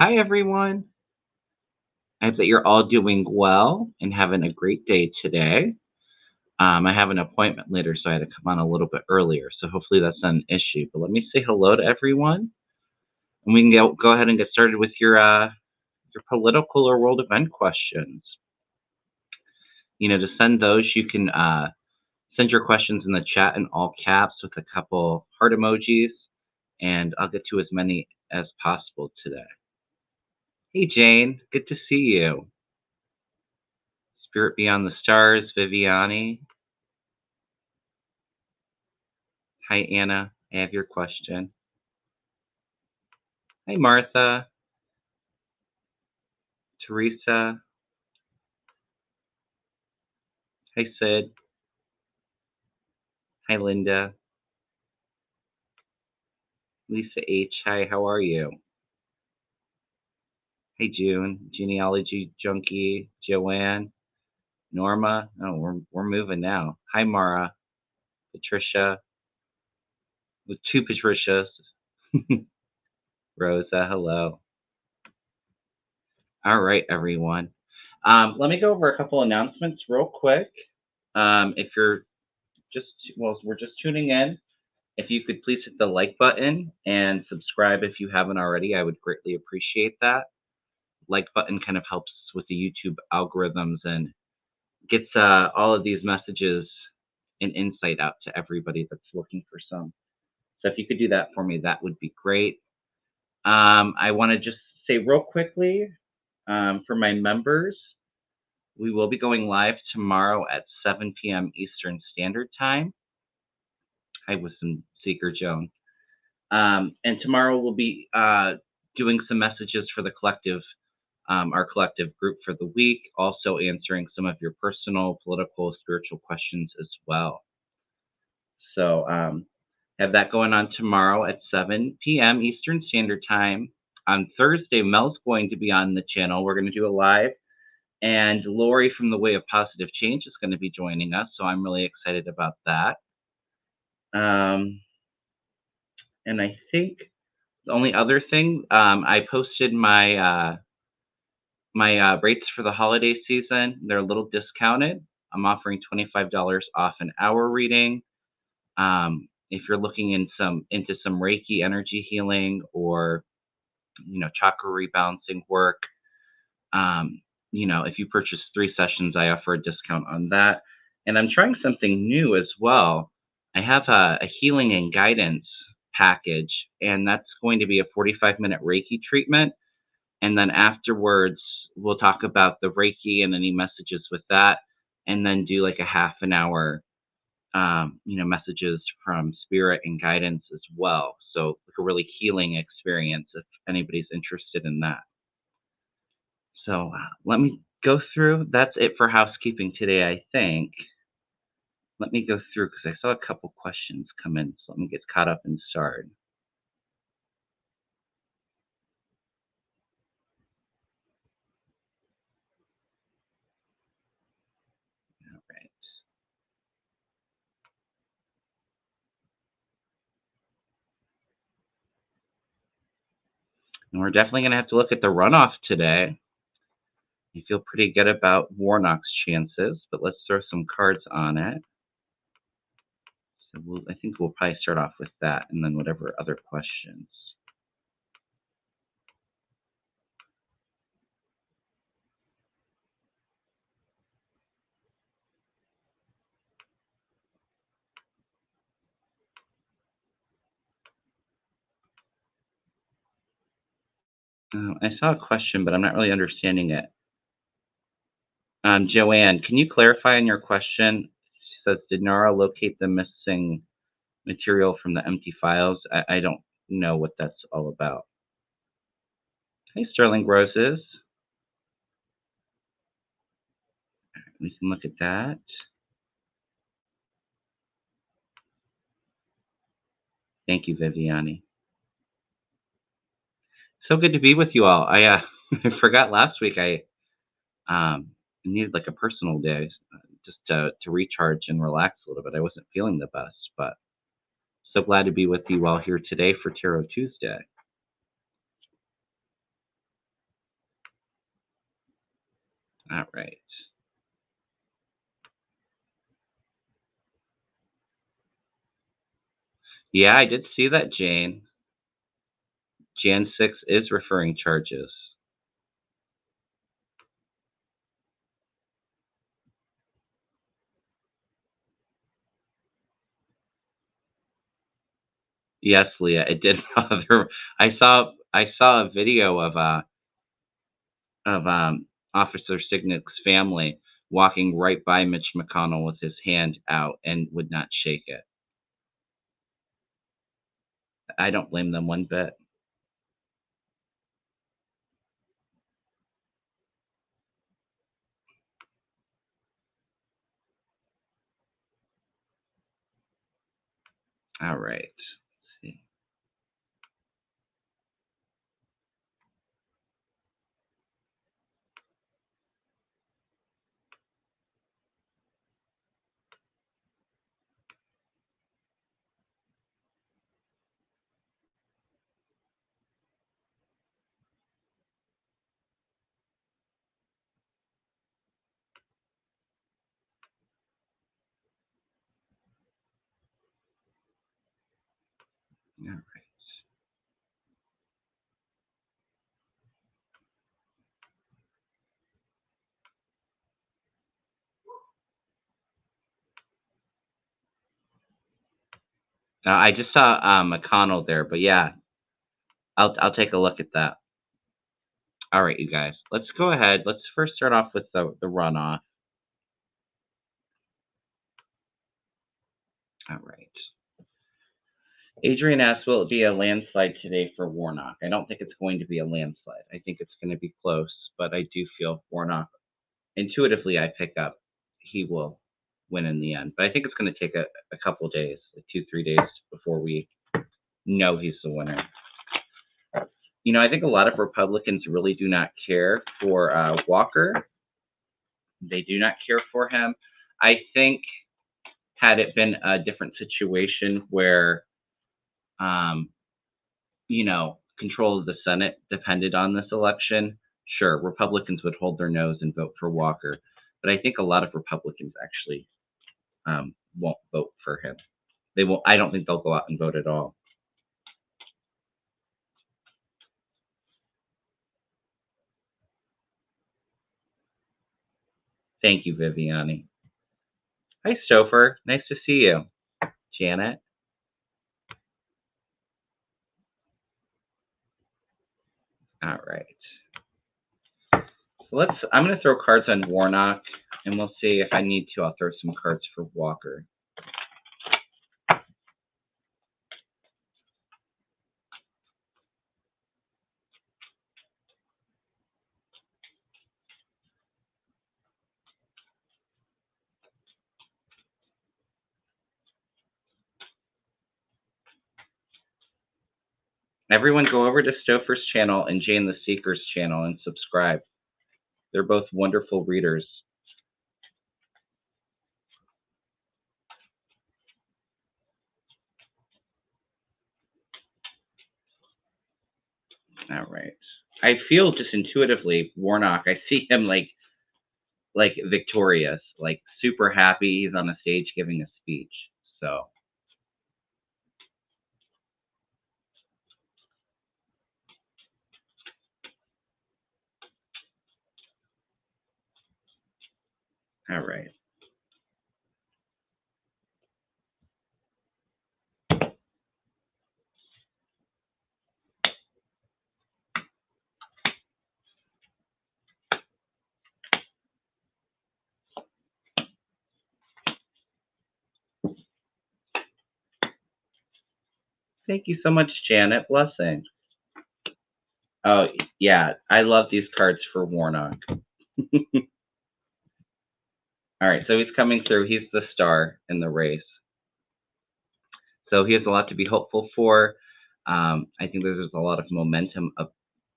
Hi, everyone. I hope that you're all doing well and having a great day today. I have an appointment later, so I had to come on a little bit earlier. So hopefully that's not an issue. But let me say hello to everyone, and we can go ahead and get started with your political or world event questions. To send those, you can send your questions in the chat in all caps with a couple heart emojis, and I'll get to as many as possible today. Hey, Jane. Good to see you. Spirit Beyond the Stars, Viviani. Hi, Anna. I have your question. Hi, Martha. Teresa. Hi, Sid. Hi, Linda. Lisa H. Hi, how are you? Hey, June. Genealogy Junkie. Joanne. Norma. Oh, we're moving now. Hi, Mara. Patricia. With two Patricias. Rosa. Hello. All right, everyone. Let me go over a couple announcements real quick. If you're we're just tuning in. If you could please hit the like button and subscribe if you haven't already, I would greatly appreciate that. Like button kind of helps with the YouTube algorithms and gets all of these messages and insight out to everybody that's looking for some. So if you could do that for me, that would be great. I want to just say real quickly, for my members, we will be going live tomorrow at 7 p.m. Eastern Standard Time. Hi, Wisdom Seeker Joan. And tomorrow we'll be doing some messages for the collective, our collective group for the week, also answering some of your personal, political, spiritual questions as well. So have that going on tomorrow at 7 p.m. Eastern Standard Time. On Thursday, Mel's going to be on the channel. We're going to do a live. And Lori from the Way of Positive Change is going to be joining us. So I'm really excited about that. And I think the only other thing, I posted my rates for the holiday season. They're a little discounted. I'm offering $25 off an hour reading. If you're looking into some Reiki energy healing or chakra rebalancing work, if you purchase 3 sessions, I offer a discount on that. And I'm trying something new as well. I have a healing and guidance package, and that's going to be a 45-minute Reiki treatment. And then afterwards, we'll talk about the Reiki and any messages with that, and then do like a half an hour, messages from spirit and guidance as well. So like a really healing experience if anybody's interested in that. So let me go through. That's it for housekeeping today, I think. Let me go through because I saw a couple questions come in. So let me get caught up and start. All right. And we're definitely going to have to look at the runoff today. I feel pretty good about Warnock's chances, but let's throw some cards on it. So I think we'll probably start off with that and then whatever other questions. I saw a question, but I'm not really understanding it. Joanne, can you clarify on your question? She says, did Nara locate the missing material from the empty files? I don't know what that's all about. Hey, Sterling Roses. We can look at that. Thank you, Viviani. So good to be with you all. I forgot last week I needed like a personal day just to recharge and relax a little bit. I wasn't feeling the best, but so glad to be with you all here today for Tarot Tuesday. All right. Yeah, I did see that, Jane. Jan 6 is referring charges. Yes, Leah, it did bother. I saw a video of Officer Signick's family walking right by Mitch McConnell with his hand out and would not shake it. I don't blame them one bit. All right. Let's see. All right. I just saw McConnell there, but yeah, I'll take a look at that. All right, you guys. Let's go ahead. Let's first start off with the runoff. All right. Adrian asks, will it be a landslide today for Warnock? I don't think it's going to be a landslide. I think it's going to be close, but I do feel Warnock, intuitively, I pick up he will win in the end. But I think it's going to take a couple days, like 2, 3 days before we know he's the winner. I think a lot of Republicans really do not care for Walker. They do not care for him. I think had it been a different situation where, um, control of the Senate depended on this election, sure, Republicans would hold their nose and vote for Walker. But I think a lot of Republicans actually won't vote for him. They won't. I don't think they'll go out and vote at all. Thank you, Viviani. Hi, Stouffer. Nice to see you. Janet. All right. So I'm going to throw cards on Warnock, and we'll see if I need to. I'll throw some cards for Walker. Everyone go over to Stouffer's channel and Jane the Seeker's channel and subscribe. They're both wonderful readers. All right. I feel just intuitively Warnock. I see him like victorious, like super happy. He's on a stage giving a speech. So, all right. Thank you so much, Janet. Blessing. Oh, yeah. I love these cards for Warnock. All right. So he's coming through. He's the star in the race. So he has a lot to be hopeful for. I think there's a lot of momentum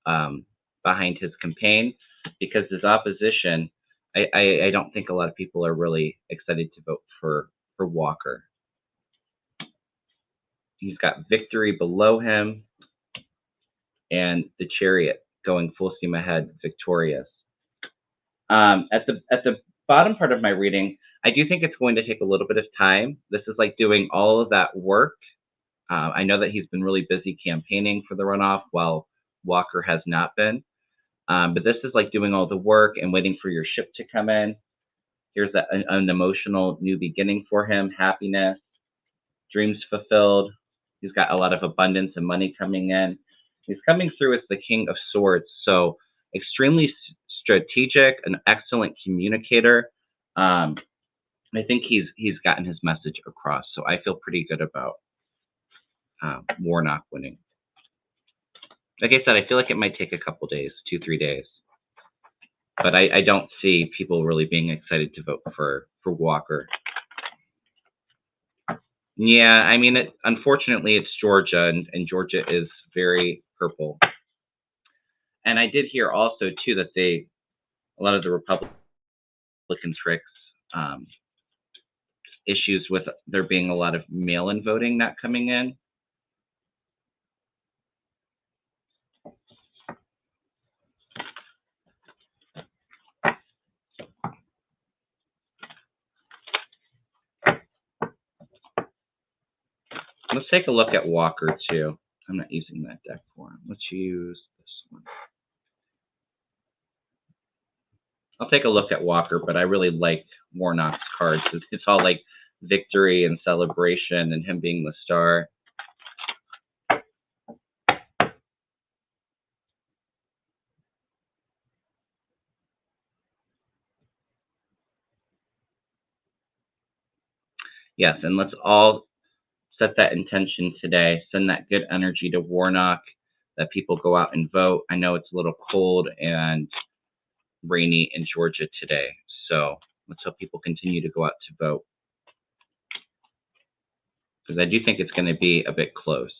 behind his campaign because his opposition, I don't think a lot of people are really excited to vote for Walker. He's got victory below him and the Chariot going full steam ahead, victorious. At the bottom part of my reading, I do think it's going to take a little bit of time. This is like doing all of that work. I know that he's been really busy campaigning for the runoff while Walker has not been. But this is like doing all the work and waiting for your ship to come in. Here's an emotional new beginning for him, happiness, dreams fulfilled. He's got a lot of abundance and money coming in. He's coming through as the King of Swords, so extremely strategic, an excellent communicator. I think he's gotten his message across, so I feel pretty good about Warnock winning. Like I said, I feel like it might take a couple days, 2-3 days, but I don't see people really being excited to vote for Walker. Yeah, I mean, unfortunately, it's Georgia, and Georgia is very purple. And I did hear also too that a lot of the Republican tricks, issues with there being a lot of mail-in voting not coming in. Let's take a look at Walker too. I'm not using that deck for him. Let's use this one. I'll take a look at Walker, but I really like Warnock's cards. It's all like victory and celebration and him being the star. Yes, and let's all set that intention today. Send that good energy to Warnock, that people go out and vote. I know it's a little cold and rainy in Georgia today, so let's hope people continue to go out to vote, because I do think it's going to be a bit close.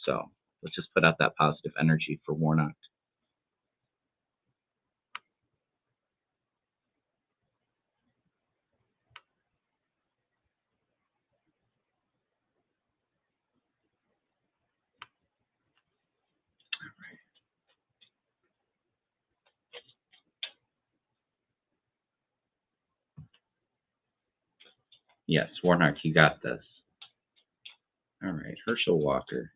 So let's just put out that positive energy for Warnock. Yes, Warnock, you got this. All right, Herschel Walker.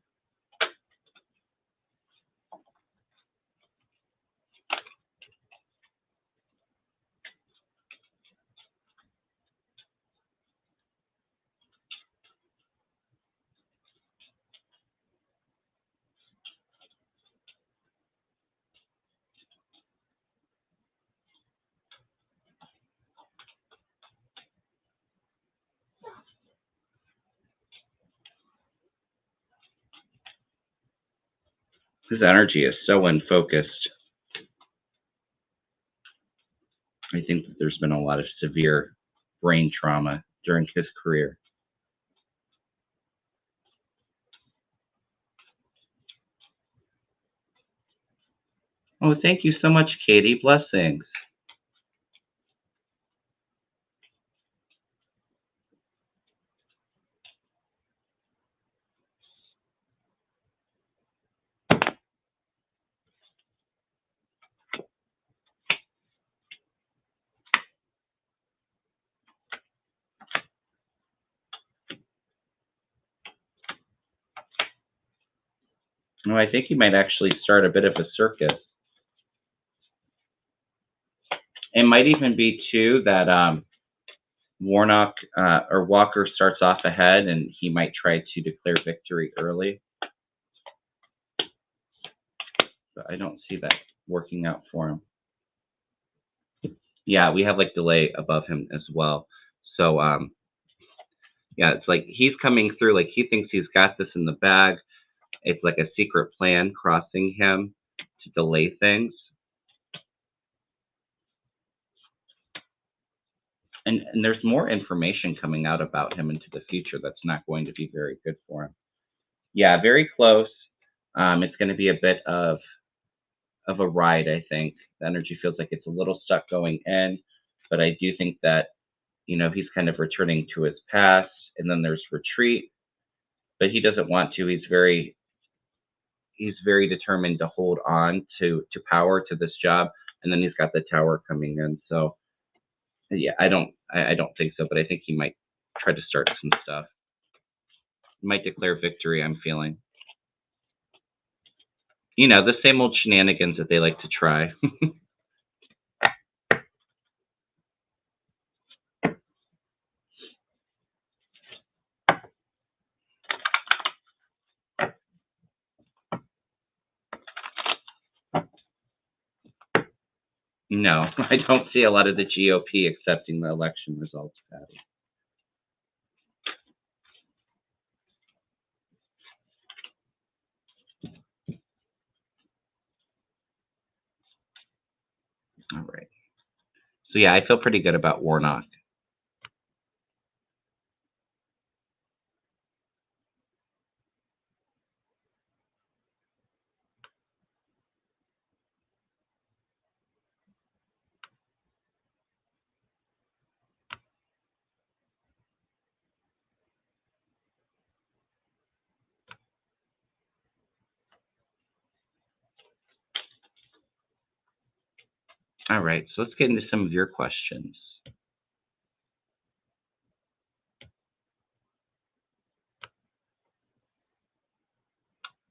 His energy is so unfocused. I think that there's been a lot of severe brain trauma during his career. Oh, thank you so much, Katie. Blessings. Oh, I think he might actually start a bit of a circus. It might even be too that Warnock or Walker starts off ahead, and he might try to declare victory early. But I don't see that working out for him. Yeah, we have like delay above him as well. So yeah, it's like he's coming through, like he thinks he's got this in the bag. It's like a secret plan crossing him to delay things. And there's more information coming out about him into the future that's not going to be very good for him. Yeah, very close. It's going to be a bit of a ride, I think. The energy feels like it's a little stuck going in, but I do think that, he's kind of returning to his past, and then there's retreat, but he doesn't want to. He's very determined to hold on to power, to this job. and then he's got the Tower coming in. So yeah, I don't think so, but I think he might try to start some stuff. He might declare victory, I'm feeling. You know, the same old shenanigans that they like to try. No, I don't see a lot of the GOP accepting the election results, Patty. All right. So yeah, I feel pretty good about Warnock. All right, so let's get into some of your questions.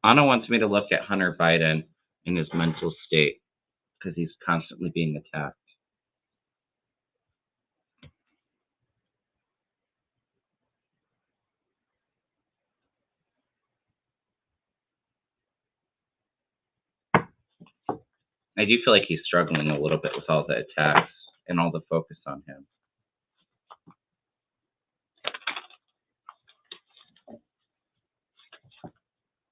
Anna wants me to look at Hunter Biden in his mental state because he's constantly being attacked. I do feel like he's struggling a little bit with all the attacks and all the focus on him.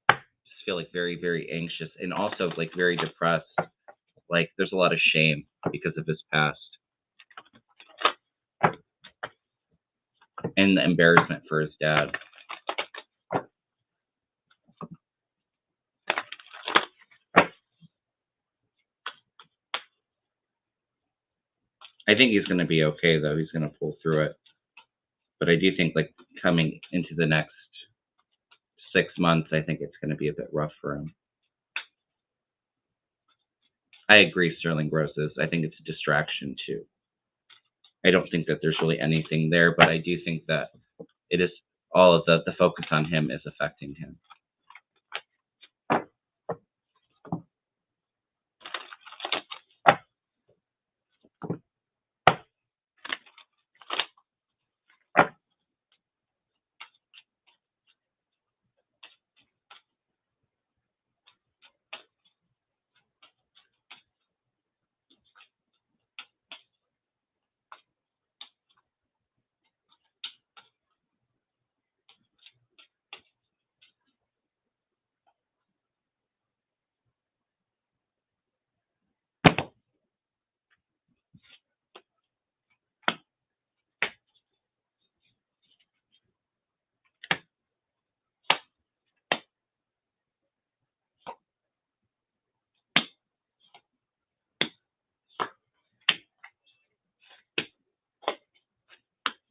Just feel like very, very anxious and also like very depressed. Like there's a lot of shame because of his past and the embarrassment for his dad. I think he's going to be okay though. He's going to pull through it. But I do think like coming into the next 6 months, I think it's going to be a bit rough for him. I agree, Sterling Roses. I think it's a distraction too. I don't think that there's really anything there, but I do think that it is all of the focus on him is affecting him.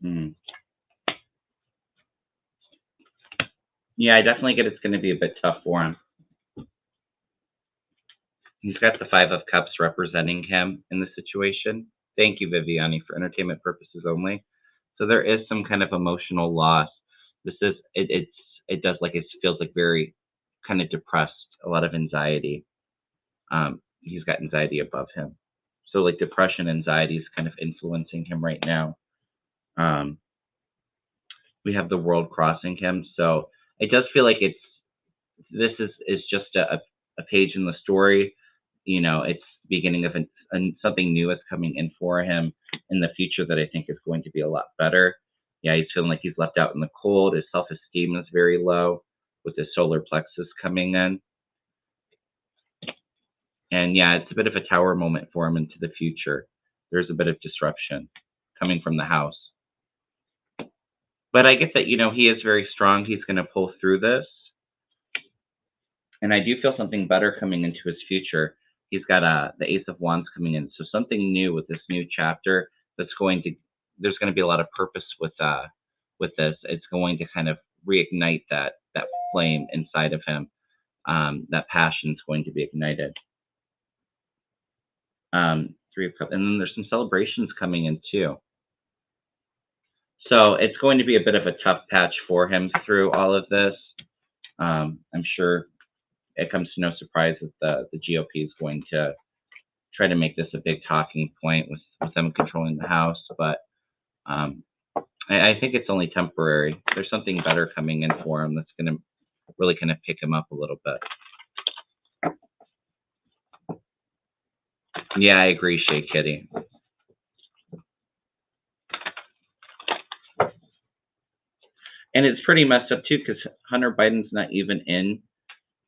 Mm. Yeah, I definitely get it's going to be a bit tough for him. He's got the Five of Cups representing him in the situation. Thank you, Viviani, for entertainment purposes only. So there is some kind of emotional loss. This is it does like it feels like very kind of depressed, a lot of anxiety. He's got anxiety above him. So like depression, anxiety is kind of influencing him right now. We have the world crossing him. So it does feel like this is just a page in the story. You know, it's the beginning of something new is coming in for him in the future that I think is going to be a lot better. Yeah, he's feeling like he's left out in the cold. His self-esteem is very low with his solar plexus coming in. And yeah, it's a bit of a tower moment for him into the future. There's a bit of disruption coming from the house. But I get that, you know, he is very strong. He's going to pull through this. And I do feel something better coming into his future. He's got the Ace of Wands coming in. So something new with this new chapter there's going to be a lot of purpose with this. It's going to kind of reignite that flame inside of him. That passion is going to be ignited. Three of Cups, and then there's some celebrations coming in too. So it's going to be a bit of a tough patch for him through all of this. I'm sure it comes to no surprise that the GOP is going to try to make this a big talking point with them controlling the House, but um, I think it's only temporary. There's something better coming in for him that's going to really kind of pick him up a little bit. Yeah, I agree, Shay Kitty. And it's pretty messed up too, because Hunter Biden's not even in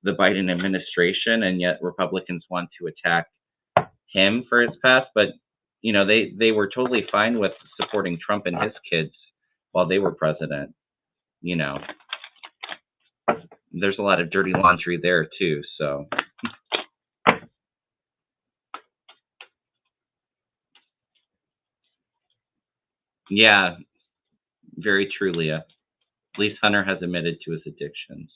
the Biden administration, and yet Republicans want to attack him for his past. But they were totally fine with supporting Trump and his kids while they were president. You know, there's a lot of dirty laundry there too. So yeah, very true, Leah. At least Hunter has admitted to his addictions.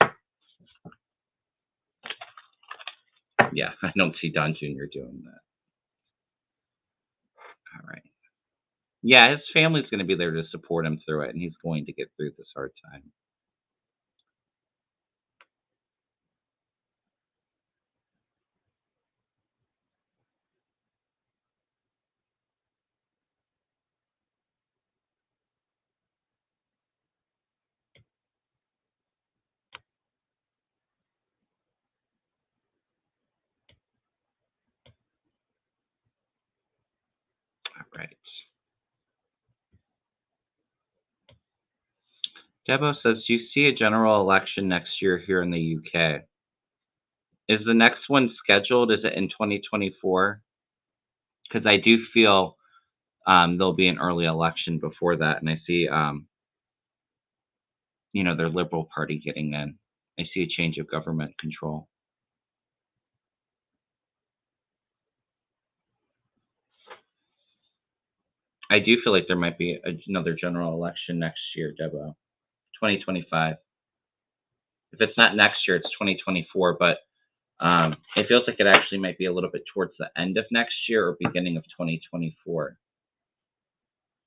Yeah, I don't see Don Jr. doing that. All right. Yeah, his family's going to be there to support him through it, and he's going to get through this hard time. All right. Debo says, do you see a general election next year here in the UK? Is the next one scheduled? Is it in 2024? Because I do feel there'll be an early election before that, and I see, their Liberal Party getting in. I see a change of government control. I do feel like there might be another general election next year, Debo. 2025. If it's not next year, it's 2024, but it feels like it actually might be a little bit towards the end of next year or beginning of 2024.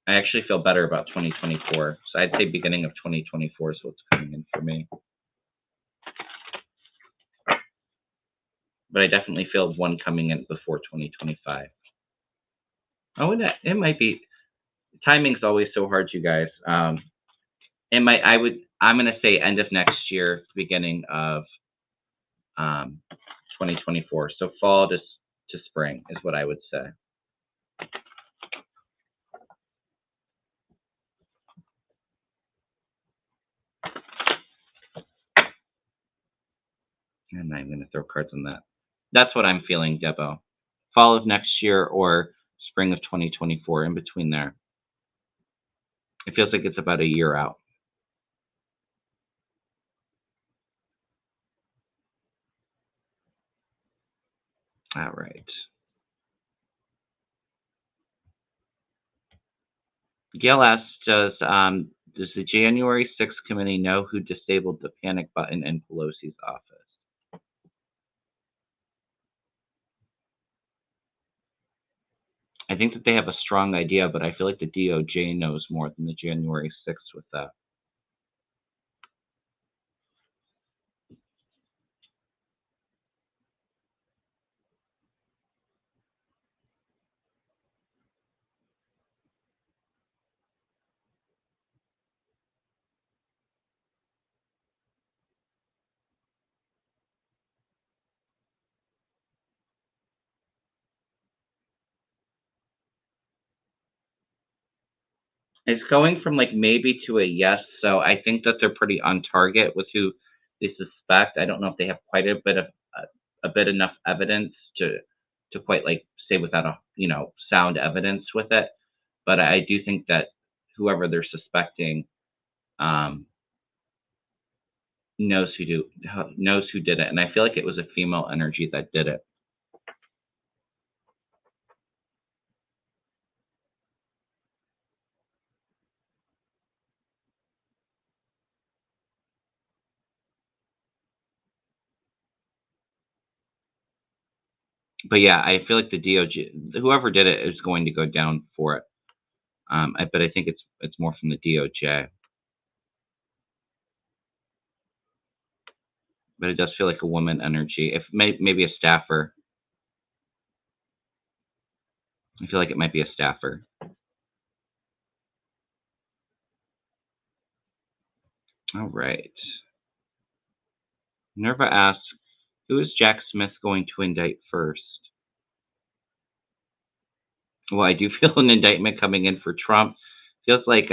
I actually feel better about 2024. So I'd say beginning of 2024 is what's coming in for me. But I definitely feel one coming in before 2025. Oh, and it might be. Timing's always so hard, you guys. I'm gonna say end of next year, beginning of 2024. So fall to spring is what I would say. And I'm gonna throw cards on that. That's what I'm feeling, Debo. Fall of next year or spring of 2024, in between there. It feels like it's about a year out. All right. Gail asks, does the January 6th committee know who disabled the panic button in Pelosi's office? I think that they have a strong idea, but I feel like the DOJ knows more than the January 6th with that. It's going from like maybe to a yes, so I think that they're pretty on target with who they suspect. I don't know if they have quite a bit enough evidence to quite like say without a sound evidence with it, but I do think that whoever they're suspecting um, knows who did it, and I feel like it was a female energy that did it. But yeah, I feel like the DOJ, whoever did it, is going to go down for it. But I think it's more from the DOJ. But it does feel like a woman energy. If maybe a staffer. I feel like it might be a staffer. All right. Nerva asks, who is Jack Smith going to indict first? Well, I do feel an indictment coming in for Trump. Feels like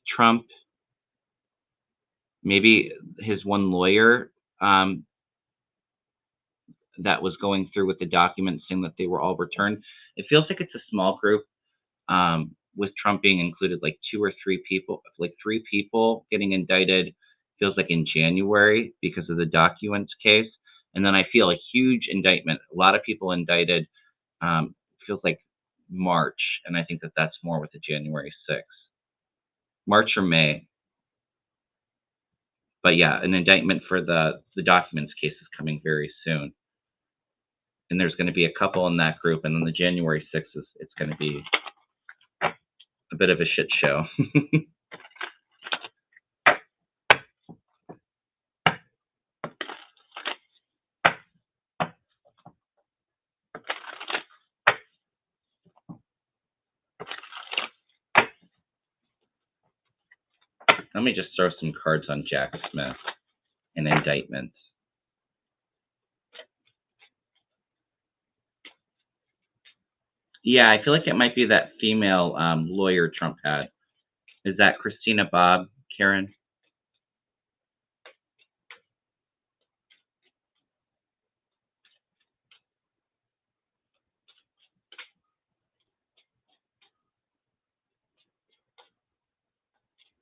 Trump, maybe his one lawyer that was going through with the documents saying that they were all returned. It feels like it's a small group, with Trump being included, like 2 or 3 people, like 3 people getting indicted. Feels like in January because of the documents case, and then I feel a huge indictment. A lot of people indicted. Feels like March, and I think that that's more with the January 6th, March or May. But yeah, an indictment for the documents case is coming very soon, and there's going to be a couple in that group, and then the January 6th is it's going to be a bit of a shit show. Let me just throw some cards on Jack Smith and indictments. Yeah, I feel like it might be that female lawyer Trump had. Is that Christina Bobb, Karen?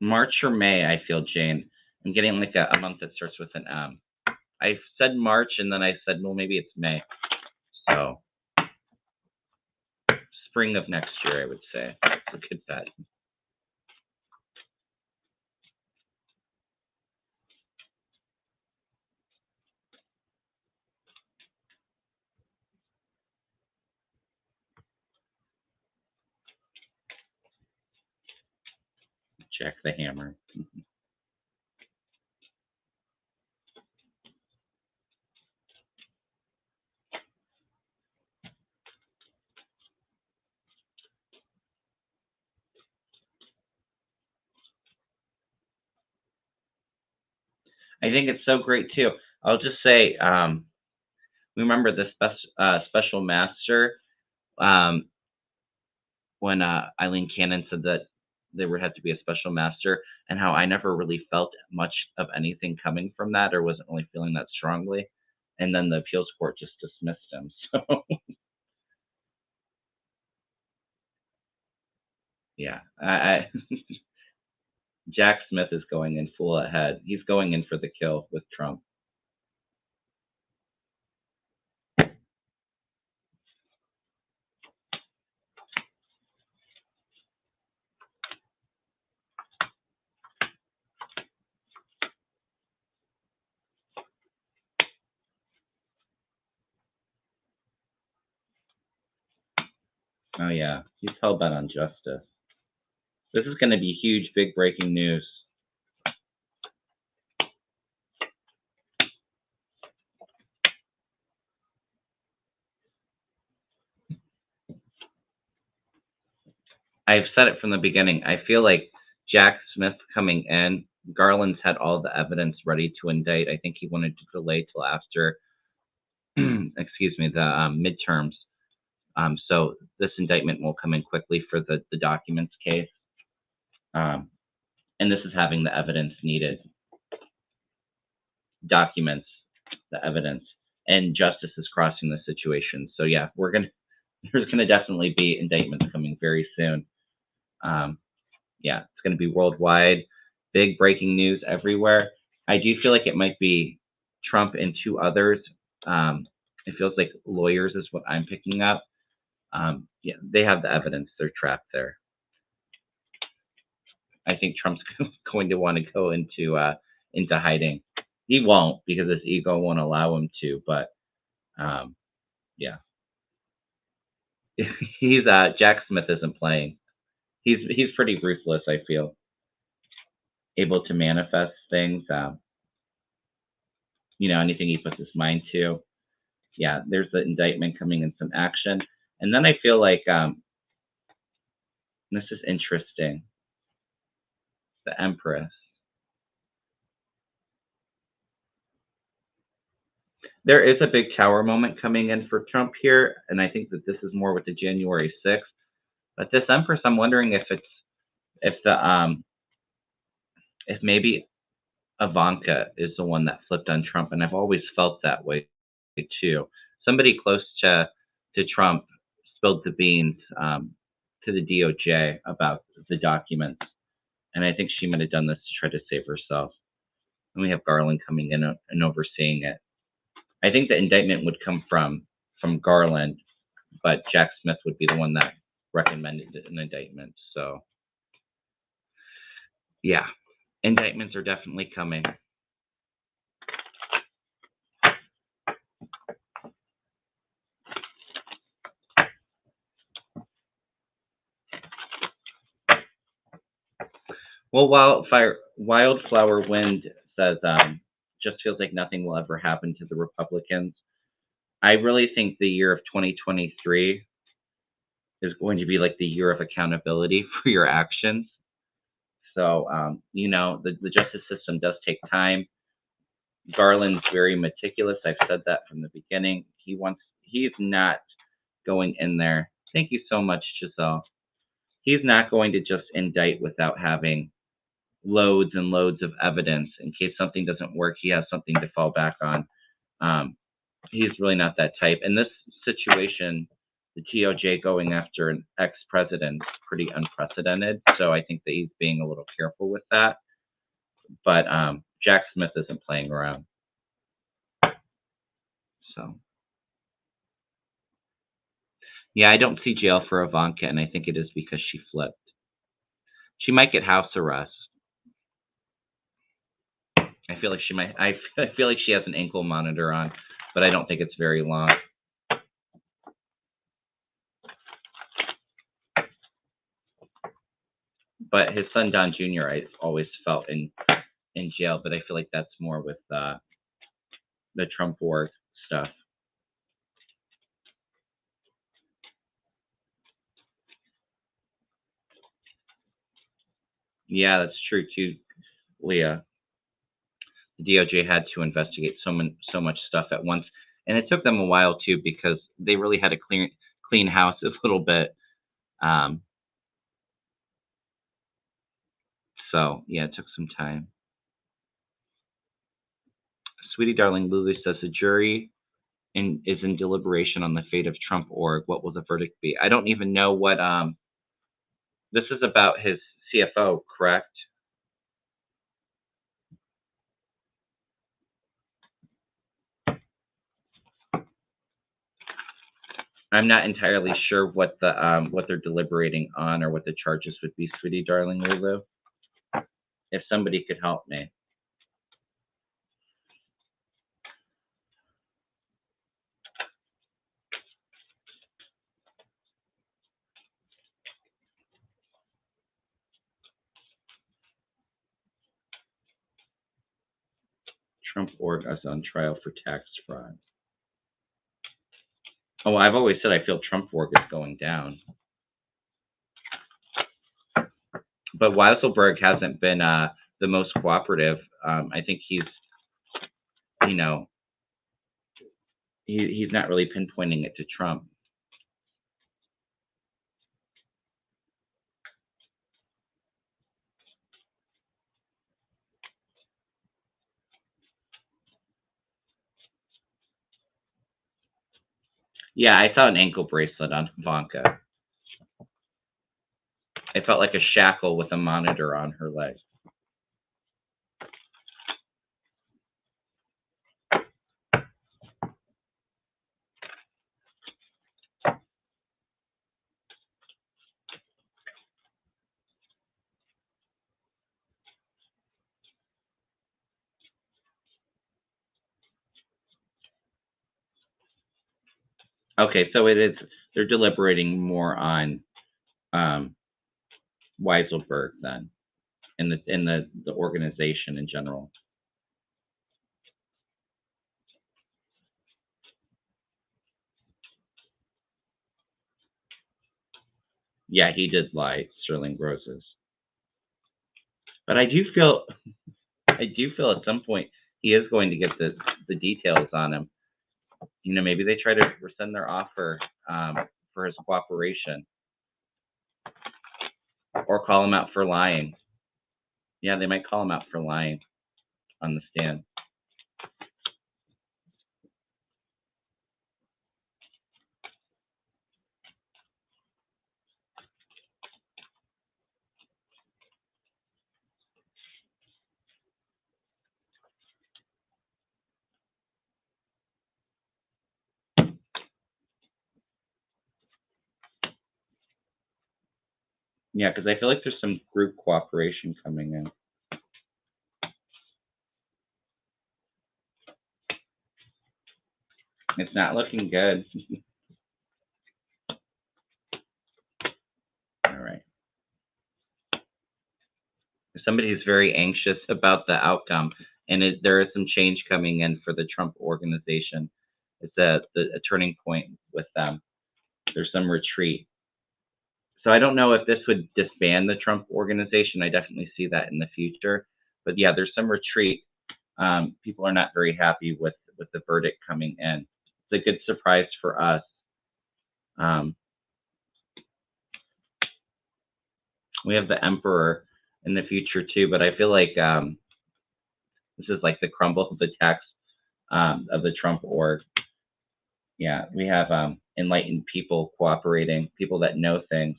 March or May, I feel, Jane. I'm getting like a month that starts with an M. I said March, and then I said, well, maybe it's May. So, spring of next year, I would say. It's a good bet. Jack the Hammer. I think it's so great, too. I'll just say, remember the special master when Eileen Cannon said that there would have to be a special master, and how I never really felt much of anything coming from that, or wasn't really feeling that strongly. And then the appeals court just dismissed him. So, yeah, Jack Smith is going in full ahead. He's going in for the kill with Trump. Oh yeah, he's hell bent on justice. This is going to be huge, big breaking news. I've said it from the beginning. I feel like Jack Smith coming in, Garland's had all the evidence ready to indict. I think he wanted to delay till after, excuse me, the midterms. So this indictment will come in quickly for the documents case. And this is having the evidence needed. Documents, the evidence. And justice is crossing the situation. So yeah, there's gonna definitely be indictments coming very soon. Yeah, it's gonna be worldwide, big breaking news everywhere. I do feel like it might be Trump and 2 others. It feels like lawyers is what I'm picking up. Yeah, they have the evidence. They're trapped there. I think Trump's going to want to go into hiding. He won't because his ego won't allow him to. But Yeah. He's Jack Smith isn't playing. He's pretty ruthless, I feel. Able to manifest things, anything he puts his mind to. Yeah, there's the indictment coming in some action. And then I feel like this is interesting. The Empress. There is a big tower moment coming in for Trump here, and I think that this is more with the January 6th. But this Empress, I'm wondering if the if maybe Ivanka is the one that flipped on Trump, and I've always felt that way too. Somebody close to Trump spilled the beans to the DOJ about the documents, and I think she might have done this to try to save herself. And we have Garland coming in and overseeing it. I think the indictment would come from Garland, but Jack Smith would be the one that recommended an indictment. So yeah, indictments are definitely coming. Well, Wildflower Wind says, just feels like nothing will ever happen to the Republicans. I really think the year of 2023 is going to be like the year of accountability for your actions. So, the justice system does take time. Garland's very meticulous. I've said that from the beginning. He's not going in there. Thank you so much, Giselle. He's not going to just indict without having loads and loads of evidence. In case something doesn't work, he has something to fall back on. He's really not that type. In this situation, the TOJ going after an ex-president is pretty unprecedented. So I think that he's being a little careful with that. But Jack Smith isn't playing around. So yeah, I don't see jail for Ivanka, and I think it is because she flipped. She might get house arrest. I feel like she might. I feel like she has an ankle monitor on, but I don't think it's very long. But his son Don Jr. I always felt in jail, but I feel like that's more with the Trump war stuff. Yeah, that's true too, Leah. The DOJ had to investigate so much stuff at once, and it took them a while too because they really had to clean house a little bit. So yeah, it took some time. Sweetie darling Lulu says the jury is in deliberation on the fate of Trump org. What will the verdict be? I don't even know what this is about his CFO, correct? I'm not entirely sure what they're deliberating on or what the charges would be, sweetie darling Lulu. If somebody could help me. Trump org is on trial for tax fraud. Oh, I've always said I feel Trump org is going down. But Weisselberg hasn't been the most cooperative. I think he's not really pinpointing it to Trump. Yeah, I saw an ankle bracelet on Ivanka. It felt like a shackle with a monitor on her leg. Okay, so they're deliberating more on um, Weiselberg then, in the organization in general. Yeah, he did lie, Sterling Roses. But I do feel at some point he is going to get the details on him. Maybe they try to rescind their offer for his cooperation, or call him out for lying. Yeah, they might call him out for lying on the stand. Yeah, because I feel like there's some group cooperation coming in. It's not looking good. All right. Somebody is very anxious about the outcome, and there is some change coming in for the Trump organization. It's a turning point with them. There's some retreat. So I don't know if this would disband the Trump organization. I definitely see that in the future. But yeah, there's some retreat. People are not very happy with the verdict coming in. It's a good surprise for us. Um, we have the emperor in the future too, but I feel like this is like the crumble of the text of the Trump org. Yeah, we have enlightened people cooperating, people that know things.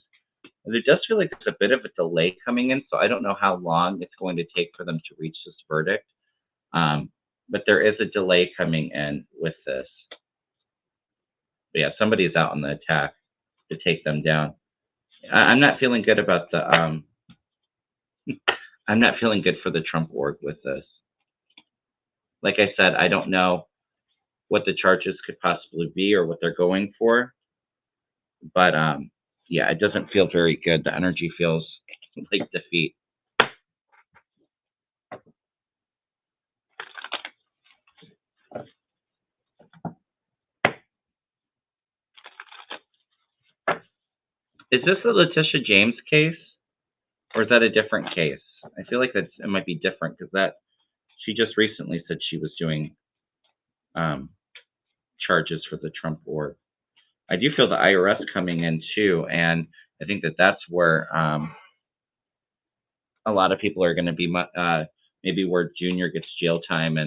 And it does feel like there's a bit of a delay coming in, so I don't know how long it's going to take for them to reach this verdict. But there is a delay coming in with this. But yeah, somebody's out on the attack to take them down. I'm not feeling good about the. I'm not feeling good for the Trump org with this. Like I said, I don't know what the charges could possibly be or what they're going for, but yeah, it doesn't feel very good. The energy feels like defeat. Is this the Letitia James case, or is that a different case? I feel like it might be different because that she just recently said she was doing um, charges for the Trump org. I do feel the IRS coming in too, and I think that's where a lot of people are going to be maybe where Junior gets jail time,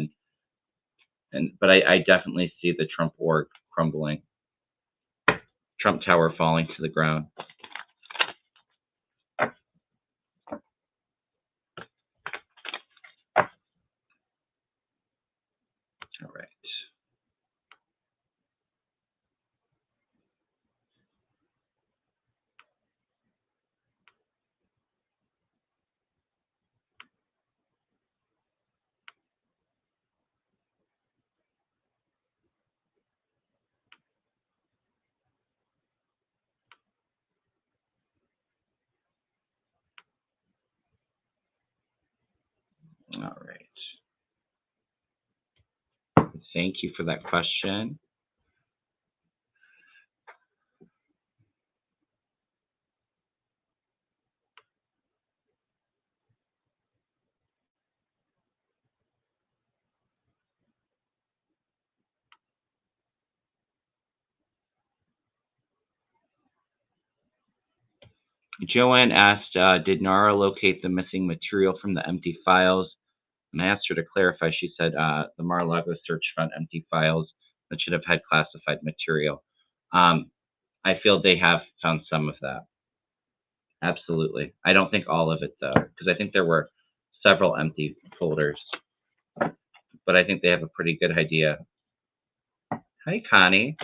but I definitely see the Trump org crumbling, Trump Tower falling to the ground. All right. All right. Thank you for that question. Joanne asked, did Nara locate the missing material from the empty files? And I asked her to clarify. She said the Mar-a-Lago search found empty files that should have had classified material. I feel they have found some of that. Absolutely. I don't think all of it, though, because I think there were several empty folders. But I think they have a pretty good idea. Hi, Connie.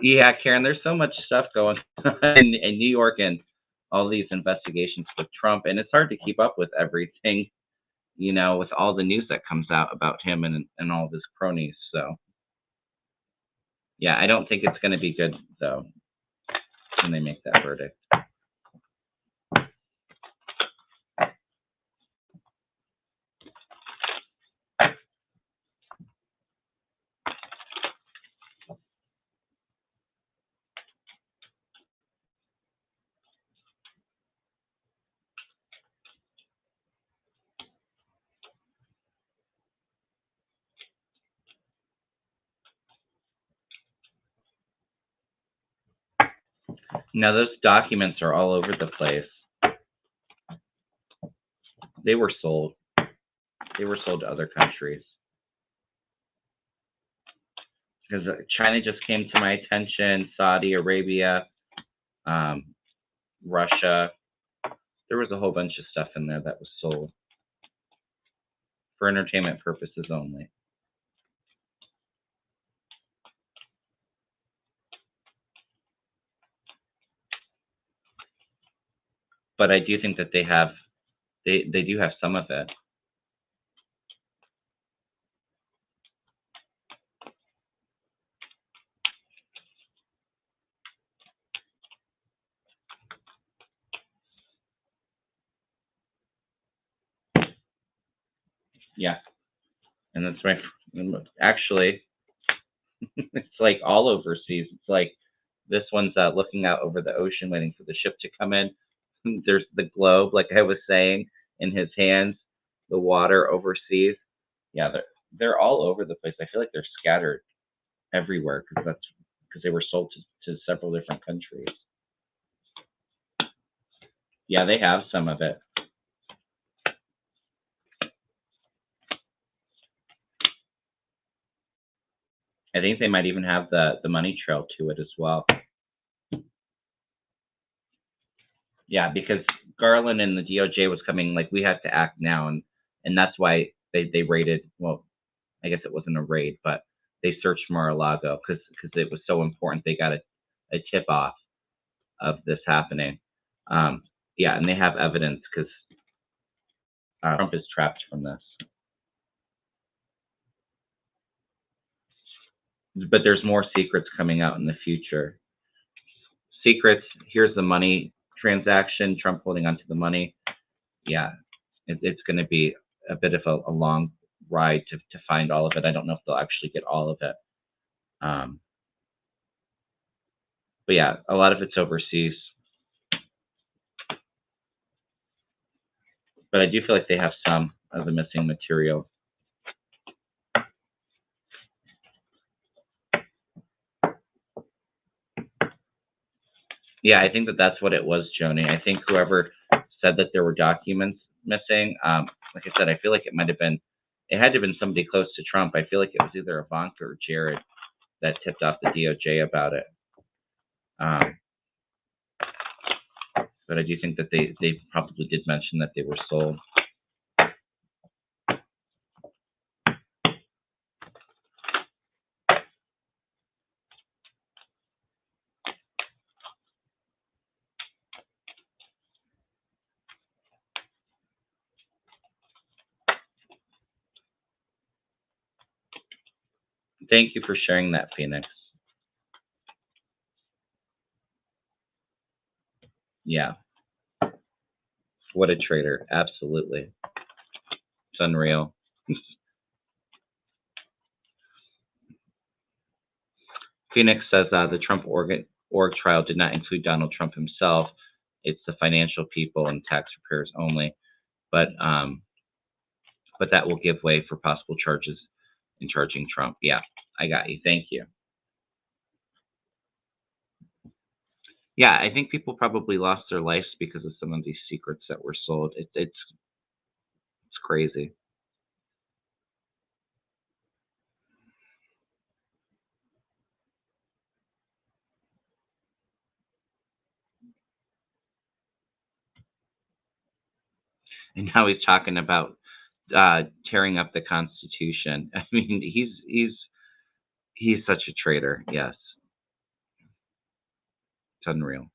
Yeah, Karen, there's so much stuff going on in New York and all these investigations with Trump, and it's hard to keep up with everything, with all the news that comes out about him and all of his cronies. So, Yeah, I don't think it's going to be good, though, when they make that verdict. Now, those documents are all over the place. They were sold. They were sold to other countries. Because China just came to my attention, Saudi Arabia, Russia. There was a whole bunch of stuff in there that was sold for entertainment purposes only. But I do think that they do have some of it. Yeah, and that's my actually. It's like all overseas. It's like this one's looking out over the ocean, waiting for the ship to come in. There's the globe, like I was saying, in his hands. The water overseas. Yeah, they're all over the place. I feel like they're scattered everywhere because they were sold to several different countries. Yeah, they have some of it. I think they might even have the money trail to it as well. Yeah, because Garland and the DOJ was coming like we have to act now, and that's why they raided. Well, I guess it wasn't a raid, but they searched Mar-a-Lago because it was so important. They got a tip off of this happening. Yeah, and they have evidence because Trump is trapped from this. But there's more secrets coming out in the future. Secrets. Here's the money transaction. Trump holding onto the money. Yeah, it's going to be a bit of a long ride to find all of it. I don't know if they'll actually get all of it. But yeah, a lot of it's overseas. But I do feel like they have some of the missing material. Yeah, I think that's what it was, Joni. I think whoever said that there were documents missing, like I said, I feel like it had to have been somebody close to Trump. I feel like it was either Ivanka or Jared that tipped off the DOJ about it. But I do think that they probably did mention that they were sold. Thank you for sharing that, Phoenix. Yeah. What a traitor. Absolutely. It's unreal. Phoenix says the Trump org trial did not include Donald Trump himself. It's the financial people and tax preparers only. But that will give way for possible charges in charging Trump. Yeah, I got you. Thank you. Yeah, I think people probably lost their lives because of some of these secrets that were sold. It's crazy. And now he's talking about tearing up the Constitution. I mean, he's such a traitor. Yes, it's unreal.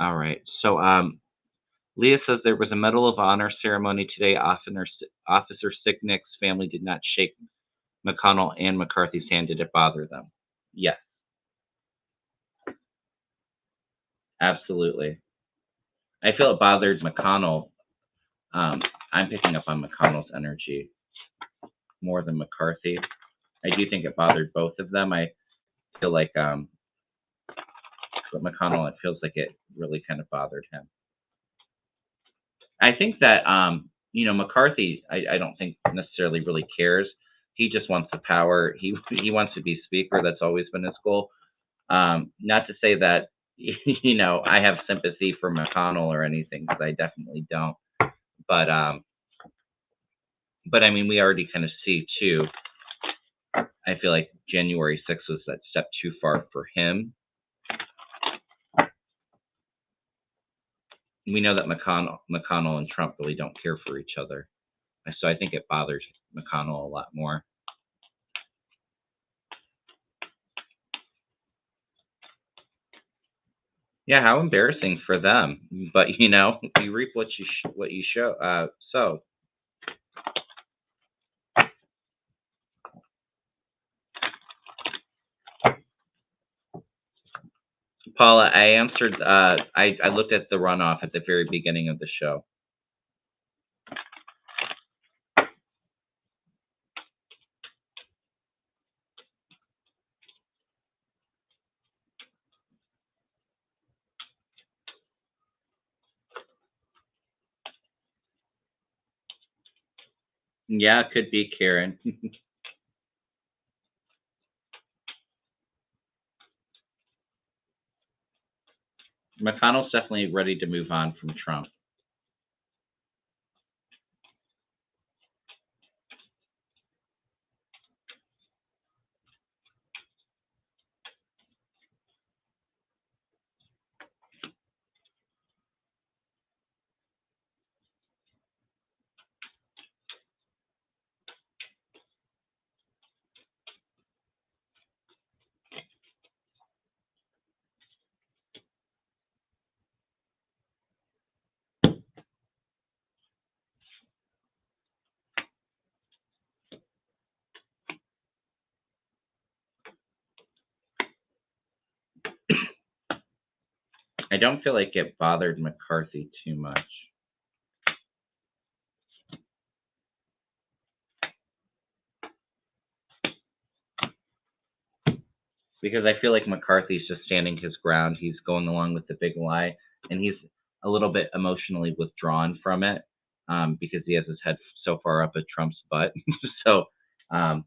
All right. So, Leah says there was a Medal of Honor ceremony today. Officer Sicknick's family did not shake McConnell and McCarthy's hand. Did it bother them? Yes, absolutely. I feel it bothered McConnell. Um, I'm picking up on McConnell's energy more than McCarthy. I do think it bothered both of them. I feel like, but McConnell, it feels like it really kind of bothered him. I think that, McCarthy, I don't think necessarily really cares. He just wants the power. He wants to be speaker. That's always been his goal. Not to say that, I have sympathy for McConnell or anything, because I definitely don't. But, I mean, we already kind of see too. I feel like January 6th was that step too far for him. We know that McConnell and Trump really don't care for each other. So I think it bothers McConnell a lot more. Yeah, how embarrassing for them. But you reap what you sow. Paula, I answered. I looked at the runoff at the very beginning of the show. Yeah, it could be Karen. McConnell's definitely ready to move on from Trump. I don't feel like it bothered McCarthy too much. Because I feel like McCarthy's just standing his ground. He's going along with the big lie, and he's a little bit emotionally withdrawn from it, because he has his head so far up at Trump's butt. So, um,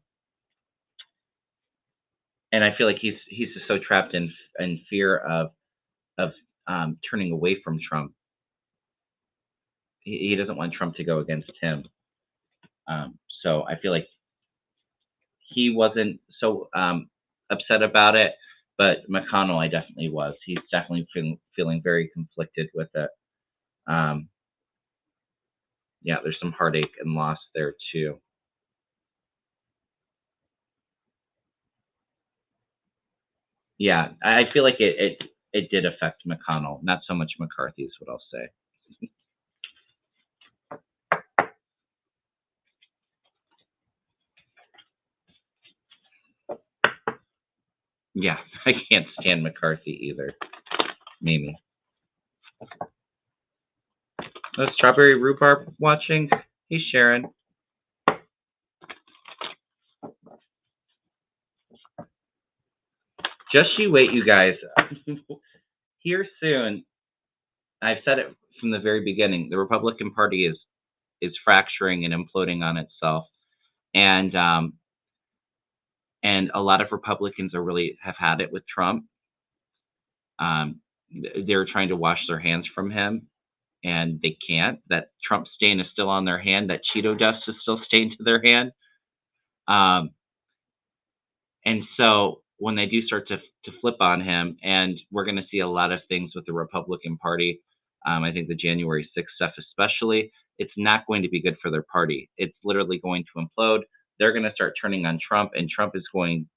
and I feel like he's just so trapped in fear of turning away from Trump. He doesn't want Trump to go against him. So I feel like he wasn't so upset about it, but McConnell, I definitely was. He's definitely feeling very conflicted with it. Yeah, there's some heartache and loss there too. Yeah, I feel like it did affect McConnell, not so much McCarthy is what I'll say. Yeah, I can't stand McCarthy either. Mimi. Oh, Strawberry Rhubarb watching? Hey, Sharon. Just you wait, you guys. Here soon, I've said it from the very beginning, the Republican Party is fracturing and imploding on itself. And a lot of Republicans are really have had it with Trump. They're trying to wash their hands from him, and they can't. That Trump stain is still on their hand. That Cheeto dust is still stained to their hand. Um, and so when they do start to flip on him, and we're going to see a lot of things with the Republican Party. I think the January 6th stuff, especially, it's not going to be good for their party. It's literally going to implode. They're going to start turning on Trump, and Trump is going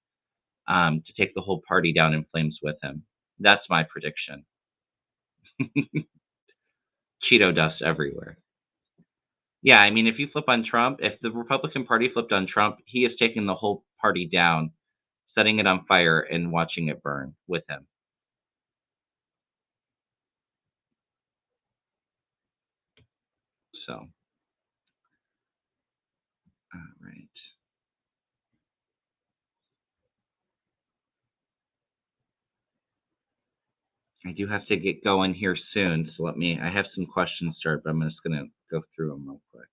to take the whole party down in flames with him. That's my prediction. Cheeto dust everywhere. Yeah, I mean, if you flip on Trump, if the Republican Party flipped on Trump, he is taking the whole party down, setting it on fire, and watching it burn with him. So, all right. I do have to get going here soon, so I have some questions started, but I'm just going to go through them real quick.